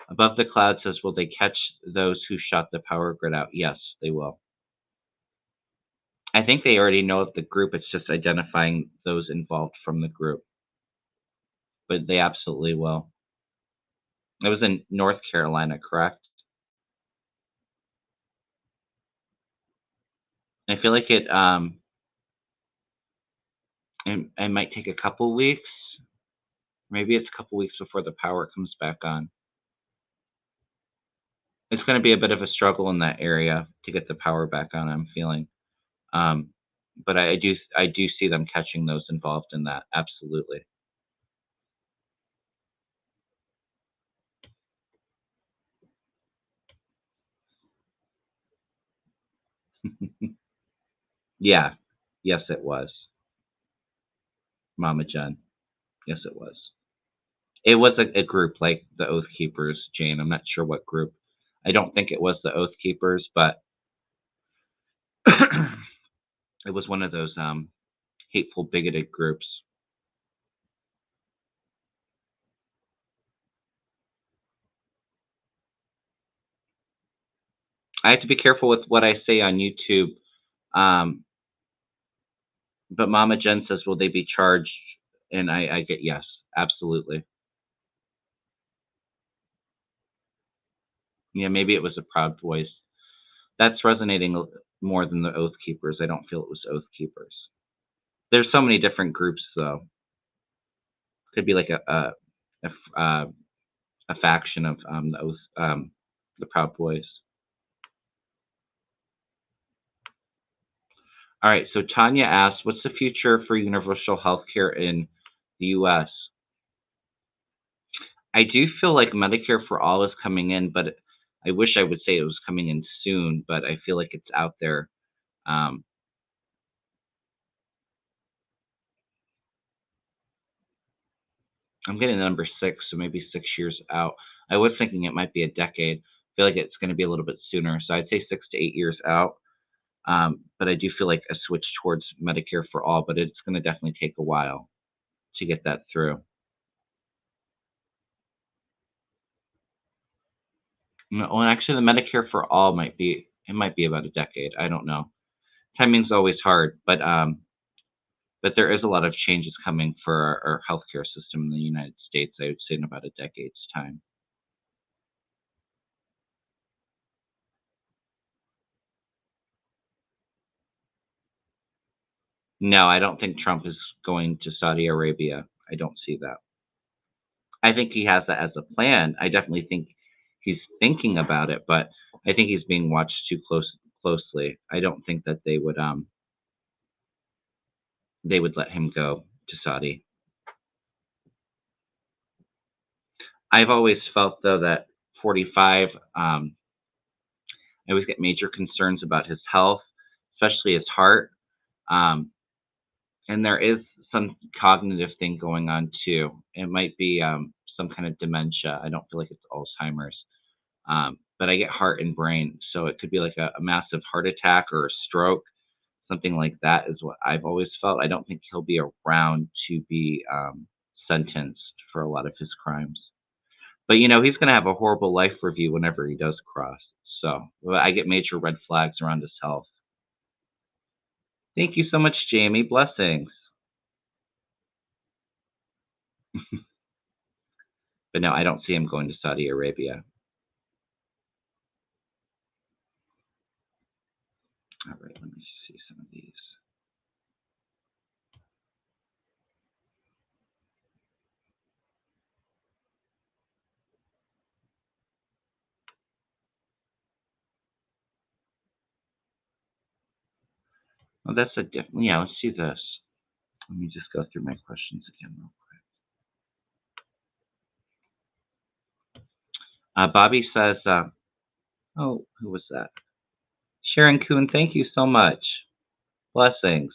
Above the Cloud says, will they catch those who shot the power grid out? Yes, they will. I think they already know of the group. It's just identifying those involved from the group, but they absolutely will. It was in North Carolina, correct? I feel like it might take a couple weeks. Maybe it's a couple weeks before the power comes back on. It's going to be a bit of a struggle in that area to get the power back on, I'm feeling. Um, but I do see them catching those involved in that. Absolutely. Yeah. Yes, it was. Mama Jen. Yes, it was. It was a group like the Oath Keepers, Jane. I'm not sure what group. I don't think it was the Oath Keepers, but it was one of those hateful, bigoted groups. I have to be careful with what I say on YouTube. Um, but Mama Jen says, will they be charged? And I get yes, absolutely. Yeah, maybe it was a Proud Boys. That's resonating more than the Oath Keepers. I don't feel it was Oath Keepers. There's so many different groups, though. Could be like a faction of the Proud Boys. All right. So Tanya asked, "What's the future for universal health care in the U.S.?" I do feel like Medicare for all is coming in, but I wish I would say it was coming in soon. But I feel like it's out there. Um, I'm getting the number six, so maybe 6 years out. I was thinking it might be a decade. I feel like it's going to be a little bit sooner, so I'd say 6 to 8 years out. But I do feel like a switch towards Medicare for all, but it's going to definitely take a while to get that through. No, well, actually, the Medicare for all might be about a decade. I don't know. Timing's always hard, but there is a lot of changes coming for our healthcare system in the United States. I would say in about a decade's time. No, I don't think Trump is going to Saudi Arabia. I don't see that. I think he has that as a plan. I definitely think he's thinking about it, but I think he's being watched too closely. I don't think that they would let him go to Saudi. I've always felt though that 45, I always get major concerns about his health, especially his heart. Um, and there is some cognitive thing going on too. It might be some kind of dementia. I don't feel like it's Alzheimer's. But I get heart and brain, so it could be like a massive heart attack or a stroke, something like that is what I've always felt. I don't think he'll be around to be sentenced for a lot of his crimes. But he's going to have a horrible life review whenever he does cross. So well, I get major red flags around his health. Thank you so much, Jamie. Blessings. But no, I don't see him going to Saudi Arabia. All right, let me see some of these. Oh, that's a different. Yeah, let's see this. Let me just go through my questions again real quick. Bobby says, oh, who was that? Sharon Kuhn, thank you so much. Blessings.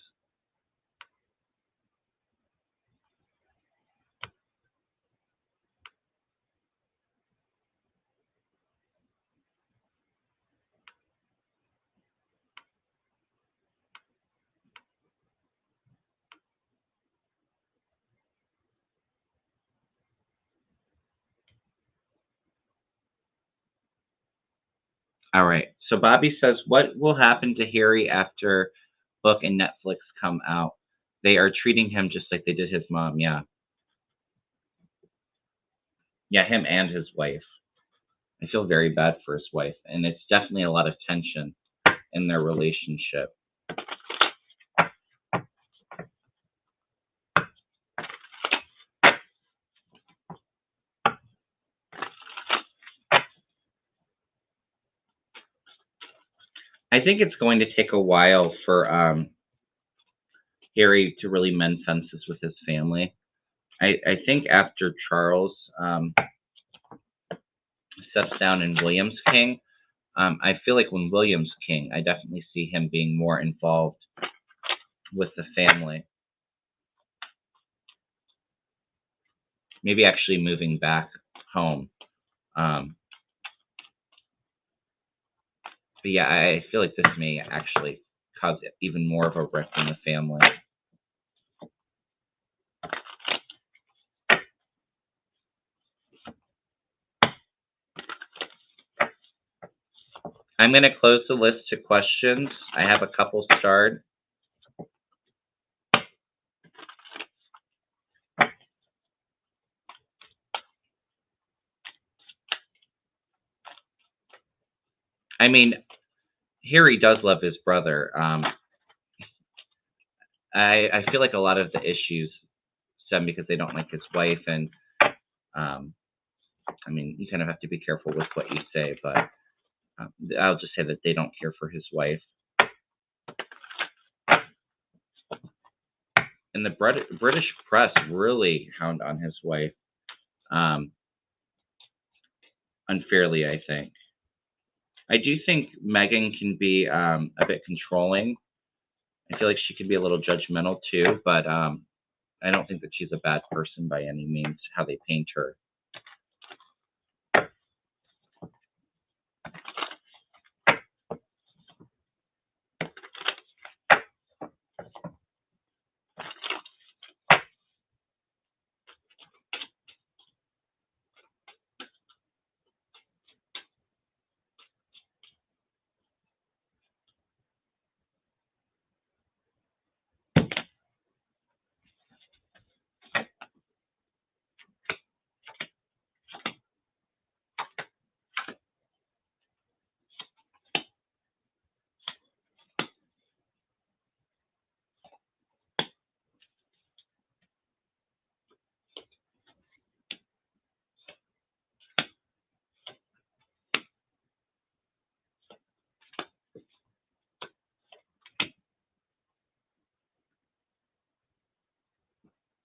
All right. So Bobby says, what will happen to Harry after book and Netflix come out? They are treating him just like they did his mom. Yeah. Yeah, him and his wife. I feel very bad for his wife, and it's definitely a lot of tension in their relationship. I think it's going to take a while for Harry to really mend fences with his family. I think after Charles steps down in William's King, I feel like when William's King, I definitely see him being more involved with the family. Maybe actually moving back home. But yeah, I feel like this may actually cause even more of a rift in the family. I'm going to close the list to questions. I have a couple starred. I mean, Harry does love his brother. I feel like a lot of the issues stem because they don't like his wife, and I mean, you kind of have to be careful with what you say, but I'll just say that they don't care for his wife. And the British press really hound on his wife unfairly, I think. I do think Meghan can be a bit controlling. I feel like she can be a little judgmental too, but I don't think that she's a bad person by any means, how they paint her.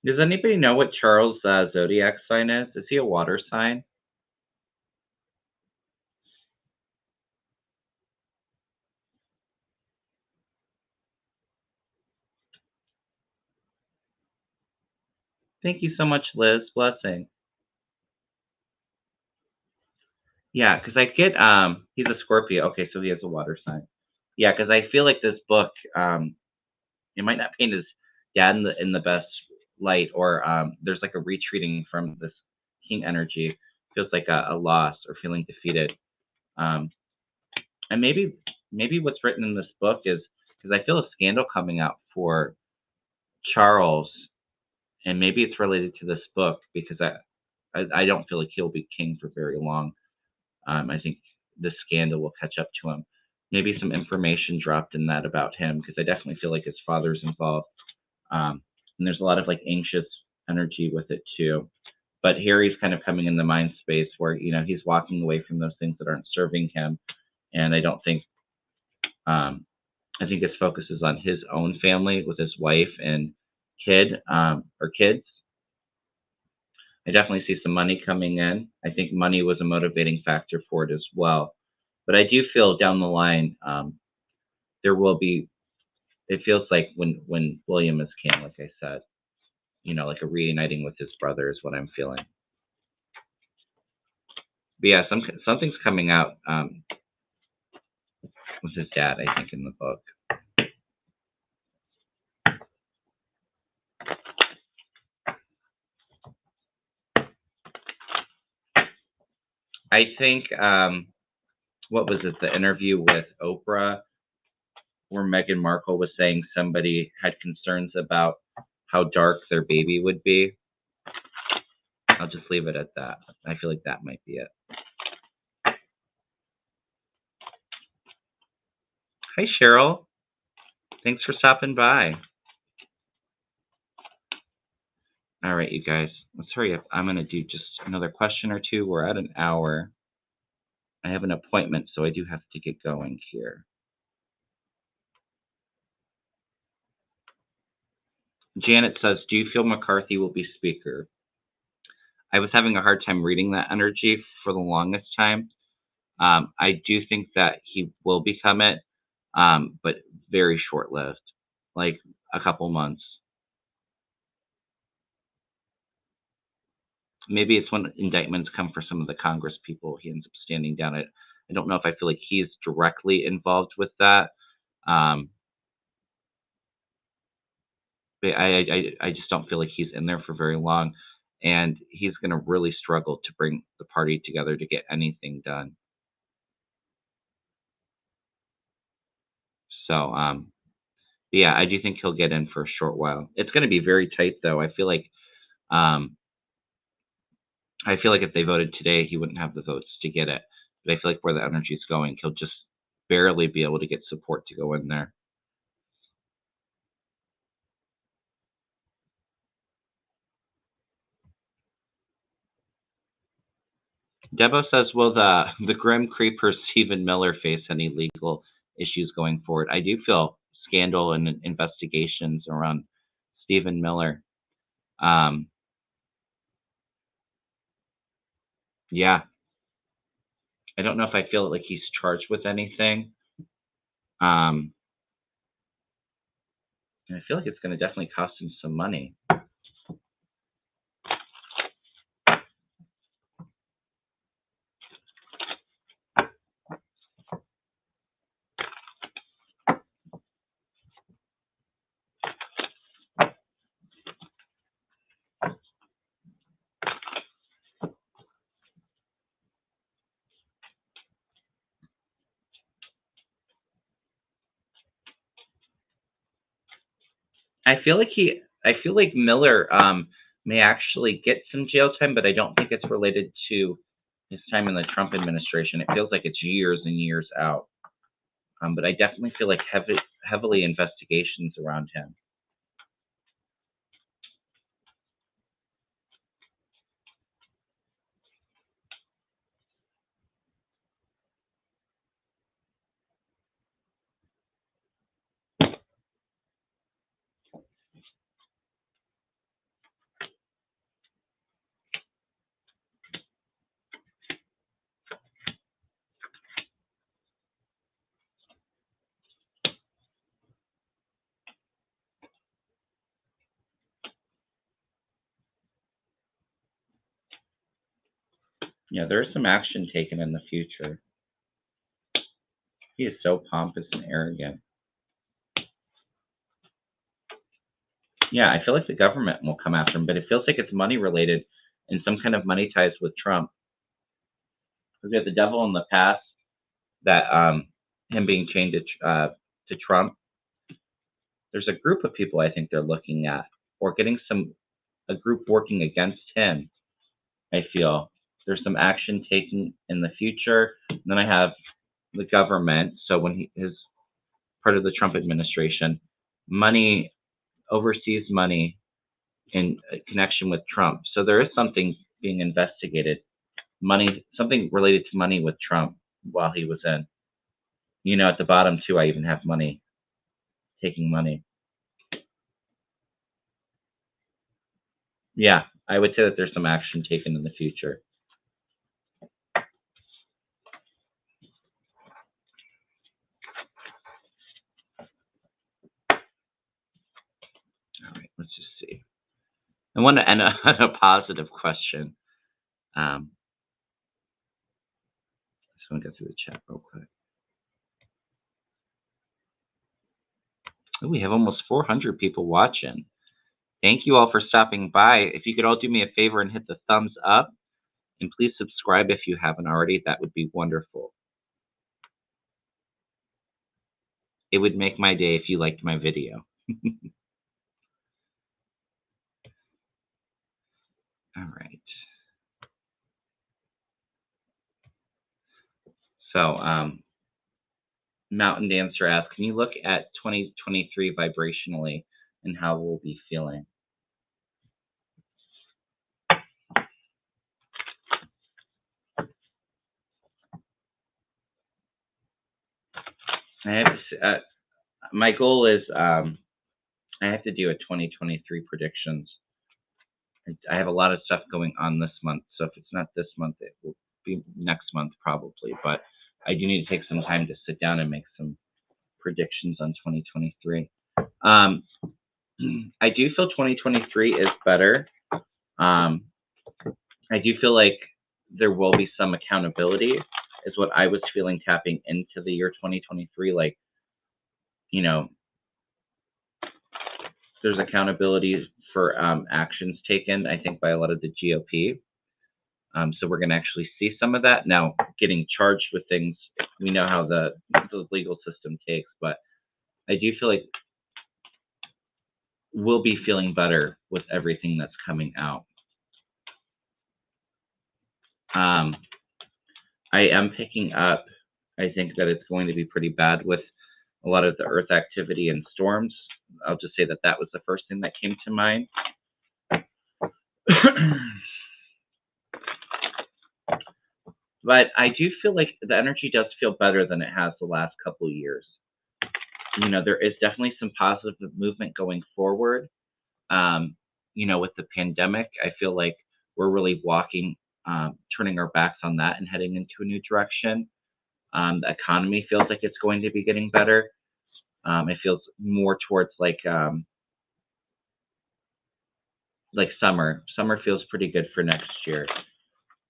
Does anybody know what Charles' zodiac sign is? Is he a water sign? Thank you so much, Liz. Blessing. Yeah, because I get he's a Scorpio. Okay, so he has a water sign. Yeah, because I feel like this book it might not paint his dad in the best light, or there's like a retreating from this king energy. Feels like a loss or feeling defeated. Um, and maybe what's written in this book is because I feel a scandal coming out for Charles, and maybe it's related to this book because I don't feel like he'll be king for very long. I think the scandal will catch up to him. Maybe some information dropped in that about him because I definitely feel like his father's involved. And there's a lot of like anxious energy with it too. But Harry's kind of coming in the mind space where he's walking away from those things that aren't serving him, and I don't think I think his focus is on his own family with his wife and kids. I definitely see some money coming in. I think money was a motivating factor for it as well. But I do feel down the line, there will be. It feels like when William is king, like I said, like a reuniting with his brother is what I'm feeling. But yeah, something's coming out with his dad, I think, in the book. I think what was it? The interview with Oprah, where Meghan Markle was saying somebody had concerns about how dark their baby would be. I'll just leave it at that. I feel like that might be it. Hi, Cheryl. Thanks for stopping by. All right, you guys, let's hurry up. I'm going to do just another question or two. We're at an hour. I have an appointment, so I do have to get going here. Janet says, do you feel McCarthy will be Speaker? I was having a hard time reading that energy for the longest time. I do think that he will become it, but very short-lived, like a couple months. Maybe it's when indictments come for some of the Congress people, he ends up standing down. I don't know if I feel like he's directly involved with that. But I just don't feel like he's in there for very long, and he's going to really struggle to bring the party together to get anything done. So, yeah, I do think he'll get in for a short while. It's going to be very tight, though. I feel like if they voted today, he wouldn't have the votes to get it. But I feel like where the energy is going, he'll just barely be able to get support to go in there. Debo says, will the Grim Creeper Stephen Miller face any legal issues going forward? I do feel scandal and investigations around Stephen Miller. Yeah. I don't know if I feel like he's charged with anything. And I feel like it's going to definitely cost him some money. I feel like Miller may actually get some jail time, but I don't think it's related to his time in the Trump administration. It feels like it's years and years out. But I definitely feel like heavily investigations around him. Yeah, there's some action taken in the future. He is so pompous and arrogant. Yeah, I feel like the government will come after him, but it feels like it's money related and some kind of money ties with Trump. We had the devil in the past, that him being chained to Trump. There's a group of people I think they're looking at, or getting a group working against him. I feel there's some action taken in the future. And then I have the government. So when he is part of the Trump administration, money, overseas money in connection with Trump. So there is something being investigated, something related to money with Trump while he was in. At the bottom too, I even have money taking money. Yeah, I would say that there's some action taken in the future. All right, let's just see. I want to end on a positive question. Just want to go through the chat real quick. Oh, we have almost 400 people watching. Thank you all for stopping by. If you could all do me a favor and hit the thumbs up, and please subscribe if you haven't already, that would be wonderful. It would make my day if you liked my video. All right. So, Mountain Dancer asks, can you look at 2023 vibrationally and how we'll be feeling? I have to, my goal is I have to do a 2023 predictions. I have a lot of stuff going on this month, so if it's not this month, it will be next month probably. But I do need to take some time to sit down and make some predictions on 2023. I do feel 2023 is better. I do feel like there will be some accountability, is what I was feeling tapping into the year 2023. Like, you know, there's accountability for actions taken, I think, by a lot of the GOP. So we're going to actually see some of that. Now, getting charged with things, we know how the legal system takes, but I do feel like we'll be feeling better with everything that's coming out. I am picking up, I think that it's going to be pretty bad with a lot of the earth activity and storms. I'll just say that that was the first thing that came to mind. But I do feel like the energy does feel better than it has the last couple of years. You know, there is definitely some positive movement going forward. You know, with the pandemic, I feel like we're really walking, turning our backs on that and heading into a new direction. The economy feels like it's going to be getting better. It feels more towards like summer. Summer feels pretty good for next year.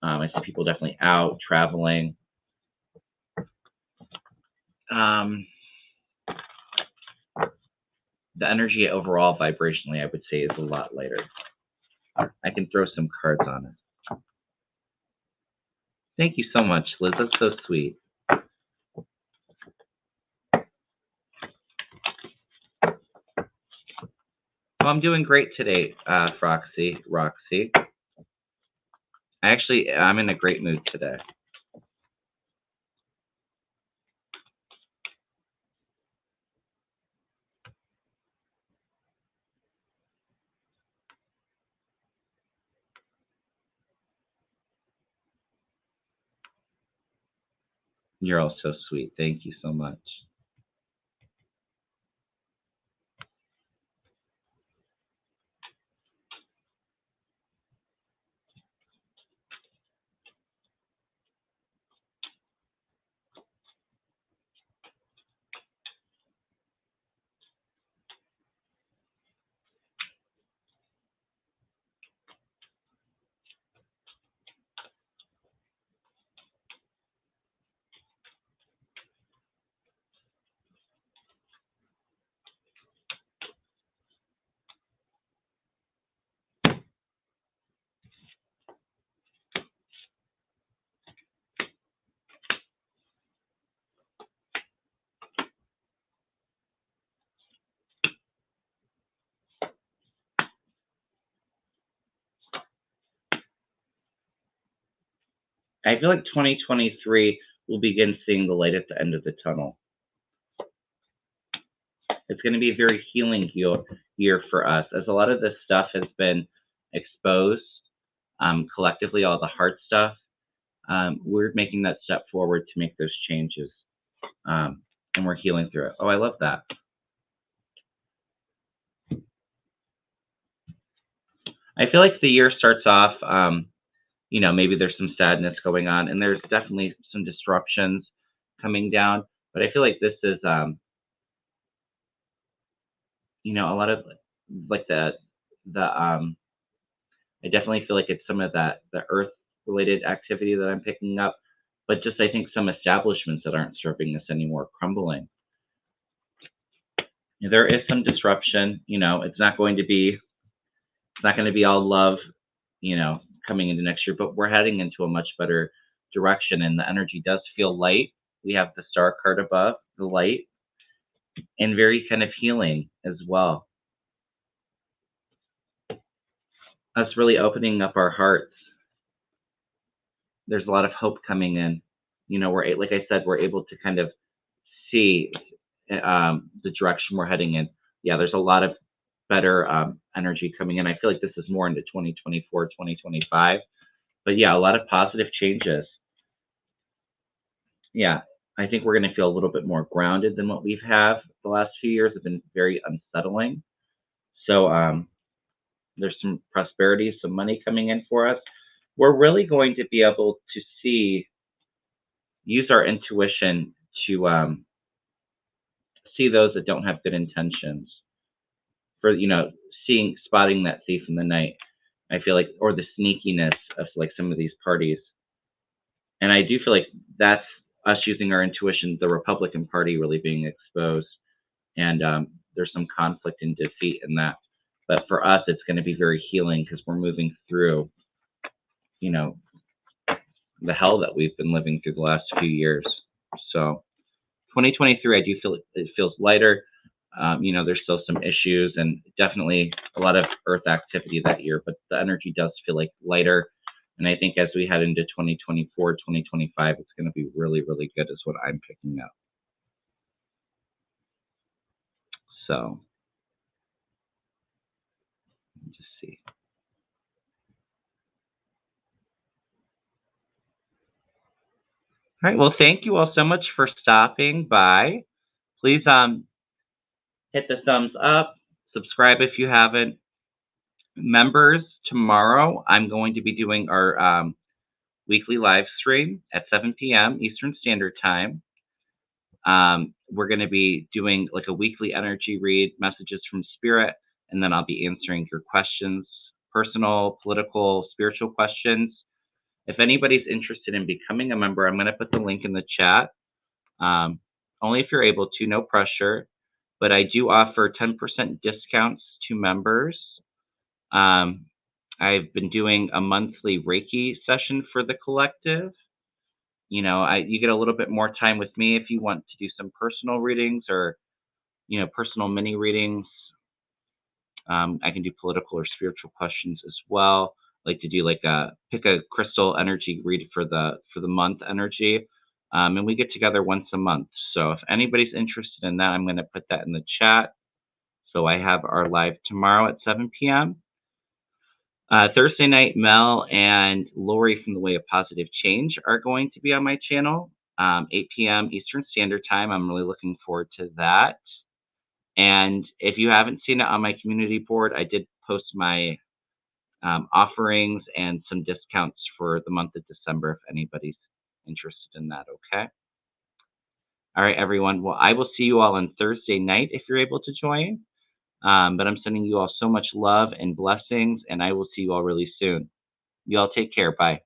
I see people definitely out traveling. The energy overall vibrationally, I would say, is a lot lighter. I can throw some cards on it. Thank you so much, Liz. That's so sweet. Well, I'm doing great today, Roxy. I'm in a great mood today. You're all so sweet. Thank you so much. I feel like 2023 will begin seeing the light at the end of the tunnel. It's going to be a very healing year for us, as a lot of this stuff has been exposed collectively, all the hard stuff. We're making that step forward to make those changes, and we're healing through it. Oh, I love that. I feel like the year starts off, maybe there's some sadness going on, and there's definitely some disruptions coming down. But I feel like this is, a lot of like the I definitely feel like it's some of the earth related activity that I'm picking up, but just I think some establishments that aren't serving us anymore crumbling. There is some disruption. It's not going to be all love, coming into next year, but we're heading into a much better direction, and the energy does feel light. We have the star card above, the light, and very kind of healing as well. Us really opening up our hearts. There's a lot of hope coming in. Like I said, we're able to kind of see the direction we're heading in. Yeah, there's a lot of better energy coming in. I feel like this is more into 2024, 2025. But yeah, a lot of positive changes. Yeah, I think we're going to feel a little bit more grounded than what we've had the last few years have been very unsettling. So there's some prosperity, some money coming in for us. We're really going to be able to use our intuition to see those that don't have good intentions for, spotting that thief in the night. I feel like, or the sneakiness of like some of these parties. And I do feel like that's us using our intuition, the Republican Party really being exposed. And there's some conflict and defeat in that. But for us, it's going to be very healing because we're moving through, the hell that we've been living through the last few years. So 2023, I do feel it feels lighter. There's still some issues and definitely a lot of earth activity that year, but the energy does feel like lighter. And I think as we head into 2024, 2025, it's going to be really, really good is what I'm picking up. So, let me just see. All right. Well, thank you all so much for stopping by. Please hit the thumbs up, subscribe if you haven't. Members, tomorrow I'm going to be doing our weekly live stream at 7 p.m. Eastern Standard Time. We're going to be doing like a weekly energy read, messages from spirit, and then I'll be answering your questions, personal, political, spiritual questions. If anybody's interested in becoming a member, I'm going to put the link in the chat. Only if you're able to, no pressure. But I do offer 10% discounts to members. I've been doing a monthly Reiki session for the collective. You get a little bit more time with me if you want to do some personal readings or, personal mini readings. I can do political or spiritual questions as well. I like to do pick a crystal energy read for the month energy. And we get together once a month. So if anybody's interested in that, I'm going to put that in the chat. So I have our live tomorrow at 7 p.m. Thursday night, Mel and Lori from The Way of Positive Change are going to be on my channel, 8 p.m. Eastern Standard Time. I'm really looking forward to that. And if you haven't seen it on my community board, I did post my offerings and some discounts for the month of December if anybody's interested in that, okay? All right, everyone. Well, I will see you all on Thursday night if you're able to join. But I'm sending you all so much love and blessings, and I will see you all really soon. You all take care. Bye.